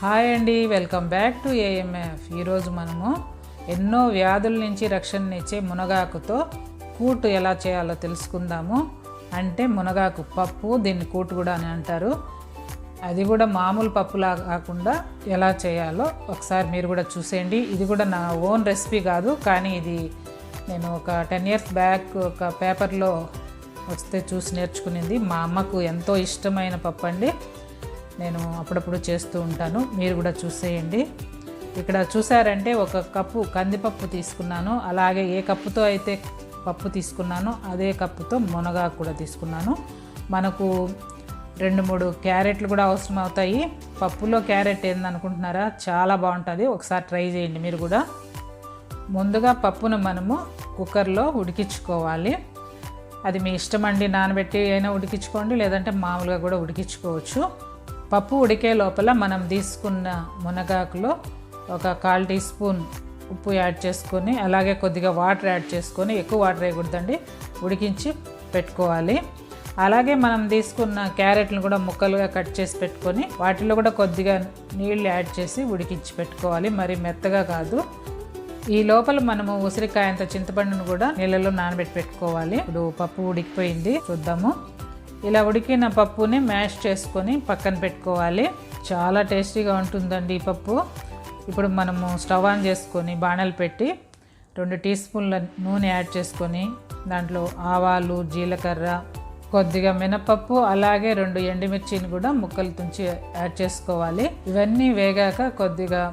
Hi అండి, welcome back to AMF. ఈరోజు మనము ఎన్నో వ్యాధుల నుంచి రక్షణనిచ్చే మునగాకుతో కూటు ఎలా చేయాలో తెలుసుకుందాము. అంటే మునగాకు పప్పు, దీన్ని కూటు కూడా అని అంటారు. అది కూడా మామూలు పప్పులా కాకుండా ఎలా చేయాలో ఒకసారి మీరు కూడా చూసేయండి. ఇది కూడా నా ఓన్ రెసిపీ కాదు, కానీ ఇది నేను ఒక 10 years బ్యాక్ ఒక పేపర్లో వస్తే చూసి నేర్చుకునింది. మా అమ్మకు ఎంతో ఇష్టమైన పప్పు అండి. నేను అప్పుడప్పుడు చేస్తూ ఉంటాను, మీరు కూడా చూసేయండి. ఇక్కడ చూసారంటే 1 కప్పు కందిపప్పు తీసుకున్నాను. అలాగే ఏ కప్పుతో అయితే పప్పు తీసుకున్నానో అదే కప్పుతో మునగాకు కూడా తీసుకున్నాను. మనకు 2-3 క్యారెట్లు కూడా అవసరం అవుతాయి. పప్పులో క్యారెట్ ఏందనుకుంటున్నారా, చాలా బాగుంటుంది, ఒకసారి ట్రై చేయండి మీరు కూడా. ముందుగా పప్పును మనము కుక్కర్లో ఉడికించుకోవాలి. అది మీ ఇష్టం అండి, నానబెట్టి అయినా ఉడికించుకోండి, లేదంటే మామూలుగా కూడా ఉడికించుకోవచ్చు. పప్పు ఉడికే లోపల మనం తీసుకున్న మునగాకులో ఒక 1/4 టీ స్పూన్ ఉప్పు యాడ్ చేసుకొని, అలాగే కొద్దిగా వాటర్ యాడ్ చేసుకొని, ఎక్కువ వాటర్ వేయకూడదండి, ఉడికించి పెట్టుకోవాలి. అలాగే మనం తీసుకున్న క్యారెట్లను కూడా ముక్కలుగా కట్ చేసి పెట్టుకొని వాటిలో కూడా కొద్దిగా నీళ్ళు యాడ్ చేసి ఉడికించి పెట్టుకోవాలి, మరి మెత్తగా కాదు. ఈ లోపల మనము ఉసిరికాయంత చింతపండును కూడా నీళ్ళలో నానబెట్టి పెట్టుకోవాలి. ఇప్పుడు పప్పు ఉడికిపోయింది, చూద్దాము. ఇలా ఉడికిన పప్పుని మ్యాష్ చేసుకొని పక్కన పెట్టుకోవాలి. చాలా టేస్టీగా ఉంటుందండి ఈ పప్పు. ఇప్పుడు మనము స్టవ్ ఆన్ చేసుకొని బాణలు పెట్టి 2 టీ స్పూన్ల నూనె యాడ్ చేసుకొని, దాంట్లో ఆవాలు, జీలకర్ర, కొద్దిగా మినపప్పు, అలాగే 2 ఎండుమిర్చిని కూడా ముక్కలు తుంచి యాడ్ చేసుకోవాలి. ఇవన్నీ వేగాక కొద్దిగా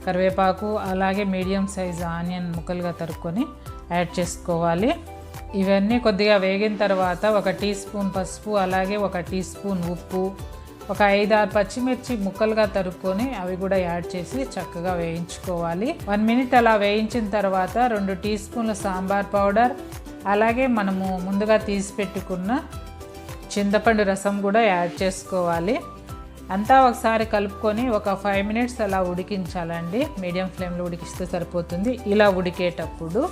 కరివేపాకు, అలాగే మీడియం సైజ్ ఆనియన్ ముక్కలుగా తరుక్కొని యాడ్ చేసుకోవాలి. ఇవన్నీ కొద్దిగా వేగిన తర్వాత 1 టీ స్పూన్ పసుపు, అలాగే 1 టీ స్పూన్ ఉప్పు, ఒక 5-6 పచ్చిమిర్చి ముక్కలుగా తరుక్కొని అవి కూడా యాడ్ చేసి చక్కగా వేయించుకోవాలి. 1 minute అలా వేయించిన తర్వాత 2 టీ స్పూన్ల సాంబార్ పౌడర్, అలాగే మనము ముందుగా తీసి పెట్టుకున్న చింతపండు రసం కూడా యాడ్ చేసుకోవాలి. అంతా ఒకసారి కలుపుకొని ఒక 5 minutes అలా ఉడికించాలండి. మీడియం ఫ్లేమ్లో ఉడికిస్తే సరిపోతుంది. ఇలా ఉడికేటప్పుడు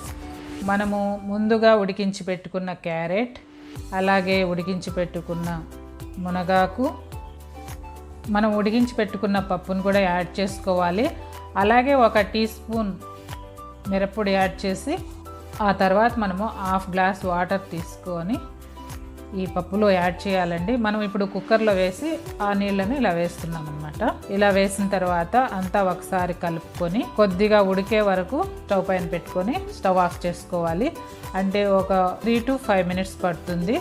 మనము ముందుగా ఉడికించి పెట్టుకున్న క్యారెట్, అలాగే ఉడికించి పెట్టుకున్న మునగాకు, మనం ఉడికించి పెట్టుకున్న పప్పును కూడా యాడ్ చేసుకోవాలి. అలాగే 1 టీ స్పూన్ మిరప్పొడి యాడ్ చేసి, ఆ తర్వాత మనము 1/2 గ్లాస్ వాటర్ తీసుకొని ఈ పప్పులో యాడ్ చేయాలండి. మనం ఇప్పుడు కుక్కర్లో వేసి ఆ నీళ్ళని ఇలా వేస్తున్నాం అనమాట. ఇలా వేసిన తర్వాత అంతా ఒకసారి కలుపుకొని కొద్దిగా ఉడికే వరకు స్టవ్ పైన పెట్టుకొని స్టవ్ ఆఫ్ చేసుకోవాలి. అంటే ఒక 3 to 5 minutes పడుతుంది.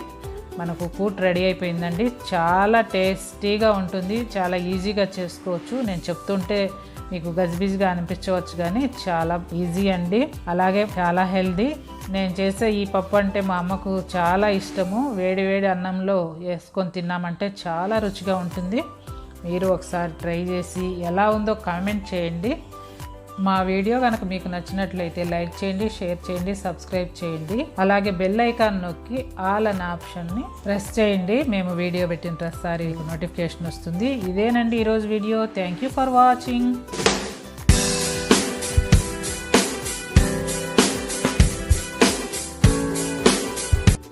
మనకు కూట్ రెడీ అయిపోయిందండి. చాలా టేస్టీగా ఉంటుంది, చాలా ఈజీగా చేసుకోవచ్చు. నేను చెప్తుంటే మీకు గజిబిజిగా అనిపించవచ్చు, కానీ చాలా ఈజీ అండి, అలాగే చాలా హెల్దీ. నేను చేసే ఈ పప్పు అంటే మా అమ్మకు చాలా ఇష్టము. వేడి వేడి అన్నంలో వేసుకొని తిన్నామంటే చాలా రుచిగా ఉంటుంది. మీరు ఒకసారి ట్రై చేసి ఎలా ఉందో కామెంట్ చేయండి. మా వీడియో కనుక మీకు నచ్చినట్లయితే లైక్ చేయండి, షేర్ చేయండి, సబ్స్క్రైబ్ చేయండి. అలాగే బెల్ ఐకాన్ నొక్కి ఆల్ అనే ఆప్షన్ని ప్రెస్ చేయండి. మేము వీడియో పెట్టిన ప్రతిసారి నోటిఫికేషన్ వస్తుంది. ఇదేనండి ఈరోజు video. Thank you for watching.